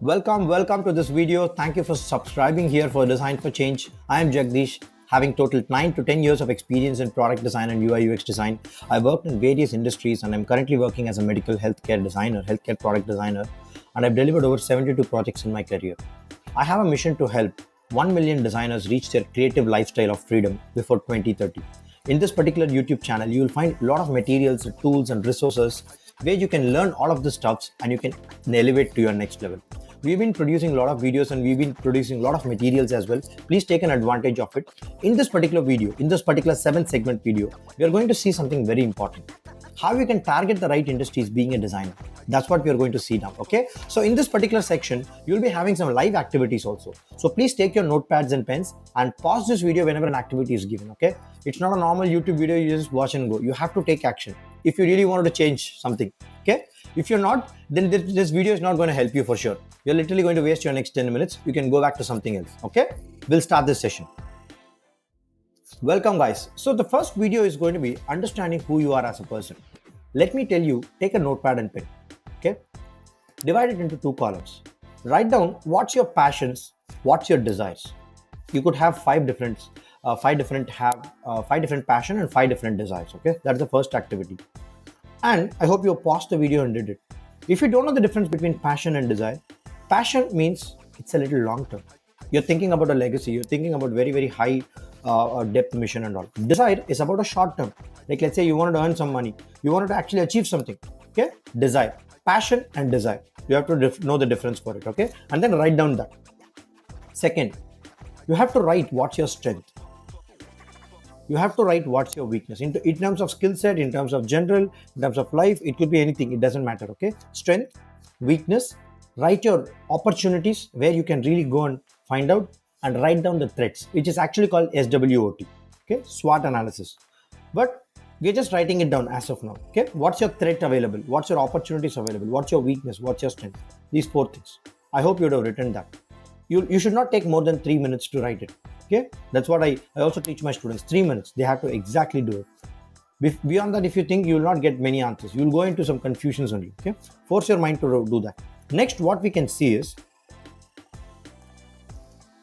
Welcome to this video. Thank you for subscribing here for Design for Change. I am Jagdish, having total 9 to 10 years of experience in product design and UI UX design. I worked in various industries and I'm currently working as a medical healthcare designer, healthcare product designer, and I've delivered over 72 projects in my career. I have a mission to help 1 million designers reach their creative lifestyle of freedom before 2030. In this particular YouTube channel, you will find a lot of materials, tools, and resources where you can learn all of the stuffs and you can elevate to your next level. We've been producing a lot of videos and we've been producing a lot of materials as well. Please take an advantage of it. In this particular video, in this particular 7 segment video, we are going to see something very important. How you can target the right industries being a designer. That's what we are going to see now. Okay. So in this particular section, you'll be having some live activities also. So please take your notepads and pens and pause this video whenever an activity is given. Okay. It's not a normal YouTube video. You just watch and go. You have to take action if you really wanted to change something. Okay. If you're not, then this video is not going to help you for sure. You're literally going to waste your next 10 minutes. You can go back to something else. Okay. We'll start this session. Welcome guys. So the first video is going to be understanding who you are as a person. Let me tell you, take a notepad and pen. Okay. Divide it into 2 columns. Write down what's your passions, what's your desires. You could have five different passion and 5 different desires. Okay. That's the first activity. And I hope you paused the video and did it. If you don't know the difference between passion and desire, passion means it's a little long term. You're thinking about a legacy. You're thinking about very, very high depth mission and all. Desire is about a short term. Like let's say you wanted to earn some money. You wanted to actually achieve something. Okay. Desire, passion and desire. You have to know the difference for it. Okay. And then write down that. Second, you have to write what's your strength. You have to write what's your weakness in terms of skill set, in terms of general, in terms of life. It could be anything. It doesn't matter. Okay. Strength, weakness. Write your opportunities where you can really go and find out, and write down the threats, which is actually called SWOT. Okay. SWOT analysis. But we're just writing it down as of now. Okay. What's your threat available? What's your opportunities available? What's your weakness? What's your strength? These 4 things. I hope you would have written that. You should not take more than 3 minutes to write it. Okay. That's what I also teach my students. 3 minutes. They have to exactly do it. Beyond that, if you think, you will not get many answers. You will go into some confusions only. Okay. Force your mind to do that. Next, what we can see is,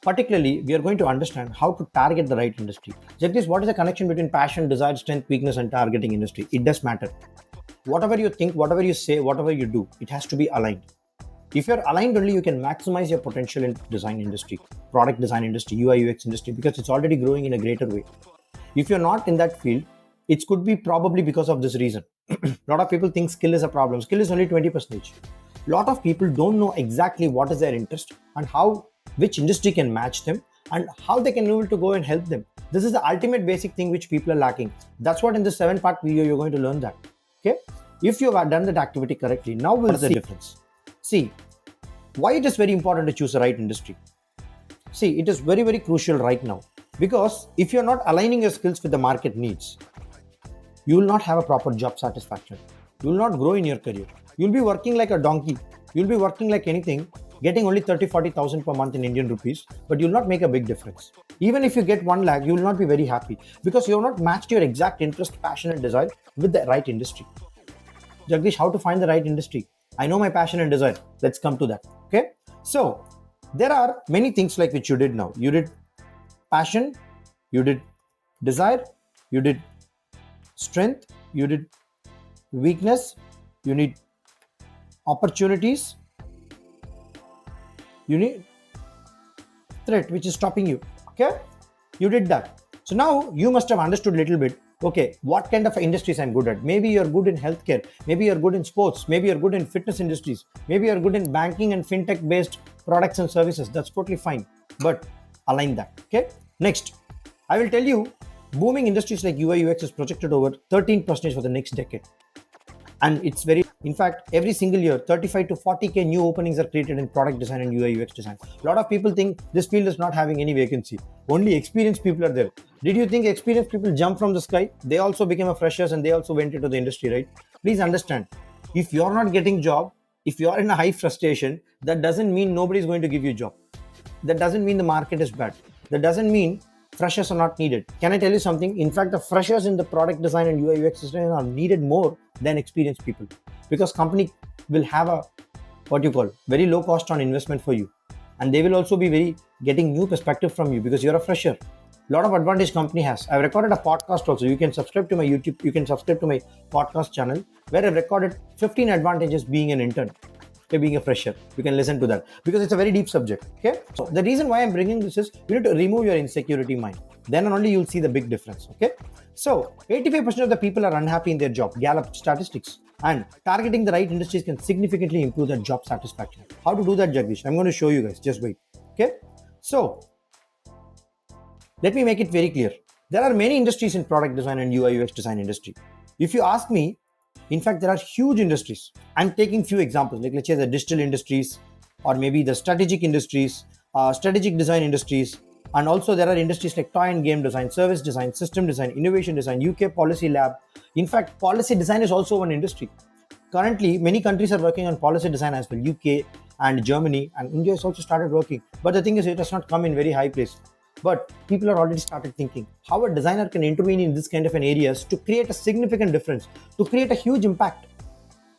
particularly, we are going to understand how to target the right industry. Jagdish, what is the connection between passion, desire, strength, weakness, and targeting industry? It does matter. Whatever you think, whatever you say, whatever you do, it has to be aligned. If you're aligned only, you can maximize your potential in design industry, product design industry, UI UX industry, because it's already growing in a greater way. If you're not in that field, it could be probably because of this reason. A lot of people think skill is a problem. Skill is only 20%. A lot of people don't know exactly what is their interest and which industry can match them and how they can be able to go and help them. This is the ultimate basic thing which people are lacking. That's what in this 7-part video you're going to learn that. Okay. If you have done that activity correctly, now we'll see the difference. See, why it is very important to choose the right industry. See, it is very, very crucial right now, because if you're not aligning your skills with the market needs, you will not have a proper job satisfaction. You will not grow in your career. You'll be working like a donkey. You'll be working like anything, getting only 30,000-40,000 per month in Indian rupees, but you'll not make a big difference. Even if you get 1 lakh, you will not be very happy because you have not matched your exact interest, passion, and desire with the right industry. Jagdish, how to find the right industry? I know my passion and desire. Let's come to that. Okay. So there are many things like which you did now. You did passion, you did desire, you did strength, you did weakness, you need opportunities, you need threat, which is stopping you. Okay. You did that. So now you must have understood a little bit. Okay, what kind of industries I'm good at? Maybe you're good in healthcare. Maybe you're good in sports. Maybe you're good in fitness industries. Maybe you're good in banking and fintech based products and services. That's totally fine. But align that. Okay. Next, I will tell you, booming industries like UI UX is projected over 13% for the next decade. And it's in fact, every single year, 35 to 40K new openings are created in product design and UI UX design. A lot of people think this field is not having any vacancy. Only experienced people are there. Did you think experienced people jump from the sky? They also became a freshers and they also went into the industry, right? Please understand, if you're not getting job, if you're in a high frustration, that doesn't mean nobody's going to give you a job. That doesn't mean the market is bad. That doesn't mean freshers are not needed. Can I tell you something? In fact, the freshers in the product design and UI UX design are needed more than experienced people, because company will have a what you call very low cost on investment for you, and they will also be very getting new perspective from you because you're a fresher. Lot of advantage company has. I've recorded a podcast also. You can subscribe to my YouTube, you can subscribe to my podcast channel where I've recorded 15 advantages being an intern, okay, being a fresher. You can listen to that because it's a very deep subject. Okay, so the reason why I'm bringing this is you need to remove your insecurity mind, then and only you'll see the big difference. Okay, so 85% of the people are unhappy in their job, Gallup statistics, and targeting the right industries can significantly improve their job satisfaction. How to do that, Jagdish? I'm going to show you guys, just wait. Okay, so let me make it very clear. There are many industries in product design and UI UX design industry. If you ask me, in fact, there are huge industries. I'm taking few examples, like let's say the digital industries, or maybe the strategic industries, strategic design industries, and also there are industries like toy and game design, service design, system design, innovation design, UK policy lab. In fact, policy design is also one industry. Currently, many countries are working on policy design as well. UK and Germany and India has also started working. But the thing is, it has not come in very high place. But people are already started thinking how a designer can intervene in this kind of an areas to create a significant difference, to create a huge impact.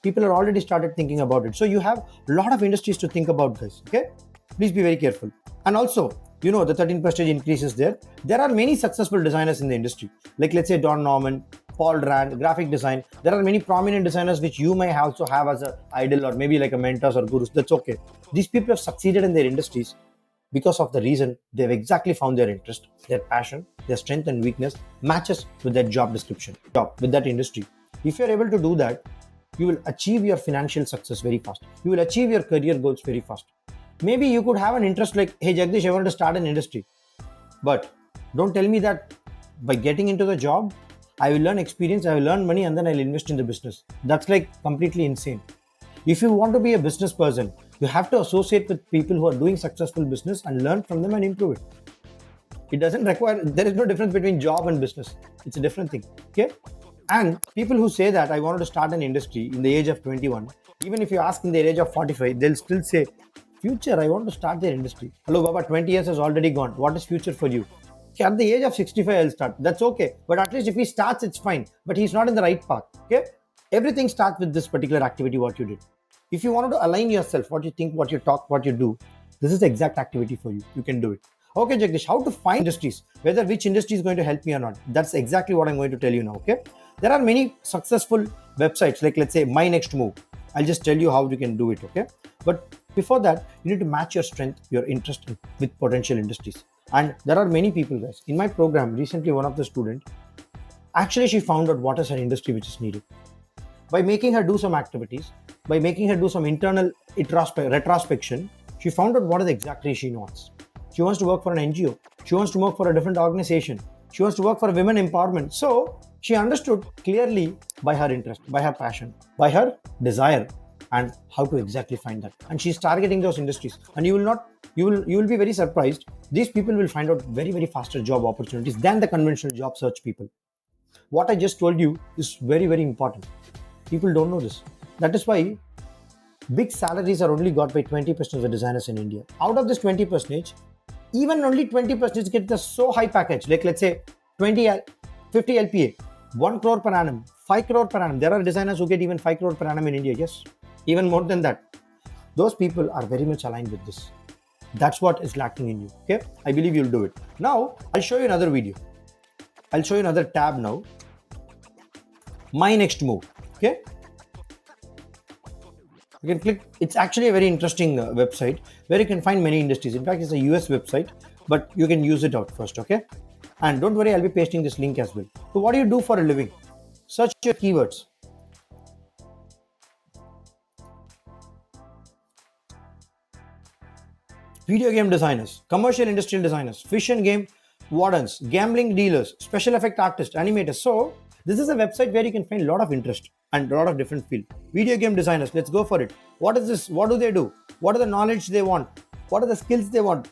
People are already started thinking about it. So you have a lot of industries to think about this. Okay, please be very careful. And also, you know, the 13% increase is there. There are many successful designers in the industry, like let's say Don Norman, Paul Rand, graphic design. There are many prominent designers which you may also have as an idol or maybe like a mentors or gurus. That's okay. These people have succeeded in their industries because of the reason they've exactly found their interest, their passion, their strength and weakness matches with their job description, job with that industry. If you're able to do that, you will achieve your financial success very fast. You will achieve your career goals very fast. Maybe you could have an interest like, hey Jagdish, I want to start an industry. But don't tell me that by getting into the job, I will learn experience, I will learn money, and then I'll invest in the business. That's like completely insane. If you want to be a business person, you have to associate with people who are doing successful business and learn from them and improve it. It doesn't require, there is no difference between job and business. It's a different thing. Okay. And people who say that I wanted to start an industry in the age of 21, even if you ask in the age of 45, they'll still say, future, I want to start their industry. Hello, Baba, 20 years has already gone. What is future for you? Okay, at the age of 65, I'll start. That's okay. But at least if he starts, it's fine. But he's not in the right path. Okay. Everything starts with this particular activity, what you did. If you wanted to align yourself, what you think, what you talk, what you do, this is the exact activity for you. You can do it. Okay, Jagdish, how to find industries, whether which industry is going to help me or not. That's exactly what I'm going to tell you now. Okay. There are many successful websites, like let's say My Next Move. I'll just tell you how you can do it. Okay. But before that, you need to match your strength, your interest with potential industries. And there are many people, guys. In my program, recently, one of the students, actually, she found out what is her industry which is needed. By making her do some activities, by making her do some internal retrospection, she found out what is exactly she wants. She wants to work for an NGO. She wants to work for a different organization. She wants to work for women empowerment. So she understood clearly by her interest, by her passion, by her desire, and how to exactly find that. And she's targeting those industries. And you will be very surprised. These people will find out very, very faster job opportunities than the conventional job search people. What I just told you is very, very important. People don't know this. That is why big salaries are only got by 20% of the designers in India. Out of this 20%, even only 20% get the so high package. Like let's say 50 LPA, 1 crore per annum, 5 crore per annum. There are designers who get even 5 crore per annum in India. Yes, even more than that. Those people are very much aligned with this. That's what is lacking in you. Okay, I believe you'll do it. Now, I'll show you another video. I'll show you another tab now. My Next Move. Okay, you can click. It's actually a very interesting website where you can find many industries. In fact, it's a US website, but you can use it out first. Okay, and don't worry, I'll be pasting this link as well. So what do you do for a living? Search your keywords. Video game designers, commercial industrial designers, fish and game wardens, gambling dealers, special effect artists, animators. So this is a website where you can find a lot of interest and a lot of different fields. Video game designers, let's go for it. What is this? What do they do? What are the knowledge they want? What are the skills they want?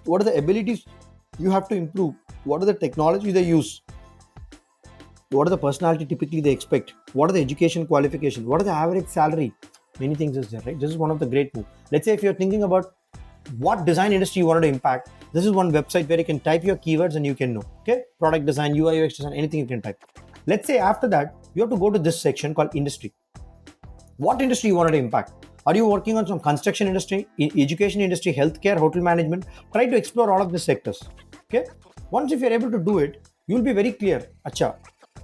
What are the abilities you have to improve? What are the technology they use? What are the personality typically they expect? What are the education qualifications? What are the average salary? Many things is there, right? This is one of the great moves. Let's say if you're thinking about what design industry you wanted to impact, this is one website where you can type your keywords and you can know. Okay, product design, UI UX design, anything you can type. Let's say after that, you have to go to this section called industry. What industry you wanted to impact? Are you working on some construction industry, education industry, healthcare, hotel management? Try to explore all of these sectors. Okay. Once if you're able to do it, you'll be very clear. Acha,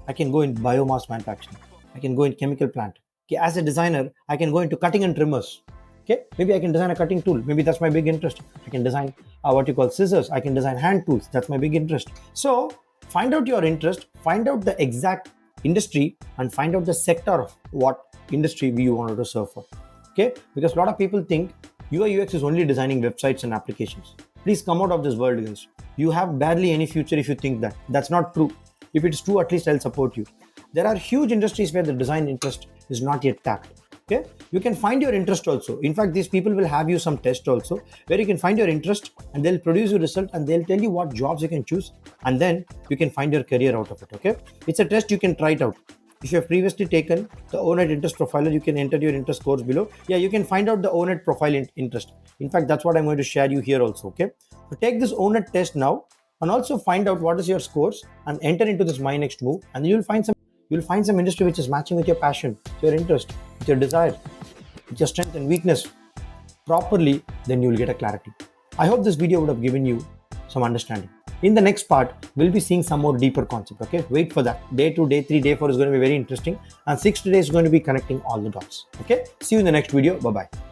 I can go in biomass manufacturing. I can go in chemical plant. Okay. As a designer, I can go into cutting and trimmers. Okay. Maybe I can design a cutting tool. Maybe that's my big interest. I can design what you call scissors. I can design hand tools. That's my big interest. So find out your interest, find out the exact industry, and find out the sector of what industry you wanted to serve for. Okay, because a lot of people think UI UX is only designing websites and applications. Please come out of this world, guys. You have barely any future if you think that. That's not true. If it's true, at least I'll support you. There are huge industries where the design interest is not yet tapped. Okay, you can find your interest also. In fact, these people will have you some test also where you can find your interest and they'll produce your result and they'll tell you what jobs you can choose, and then you can find your career out of it. Okay, it's a test, you can try it out. If you have previously taken the O-Net interest profiler, you can enter your interest scores below. Yeah, you can find out the O-Net profile interest. In fact, that's what I'm going to share you here also. Okay, so take this O-Net test now and also find out what is your scores and enter into this My Next Move, and you'll find some industry which is matching with your passion, your interest, with your desire, with your strength and weakness properly. Then you'll get a clarity. I hope this video would have given you some understanding. In the next part, we'll be seeing some more deeper concept. Okay, wait for that. Day 2, day 3, day 4 is going to be very interesting, and 6th day is going to be connecting all the dots. Okay, see you in the next video. Bye bye.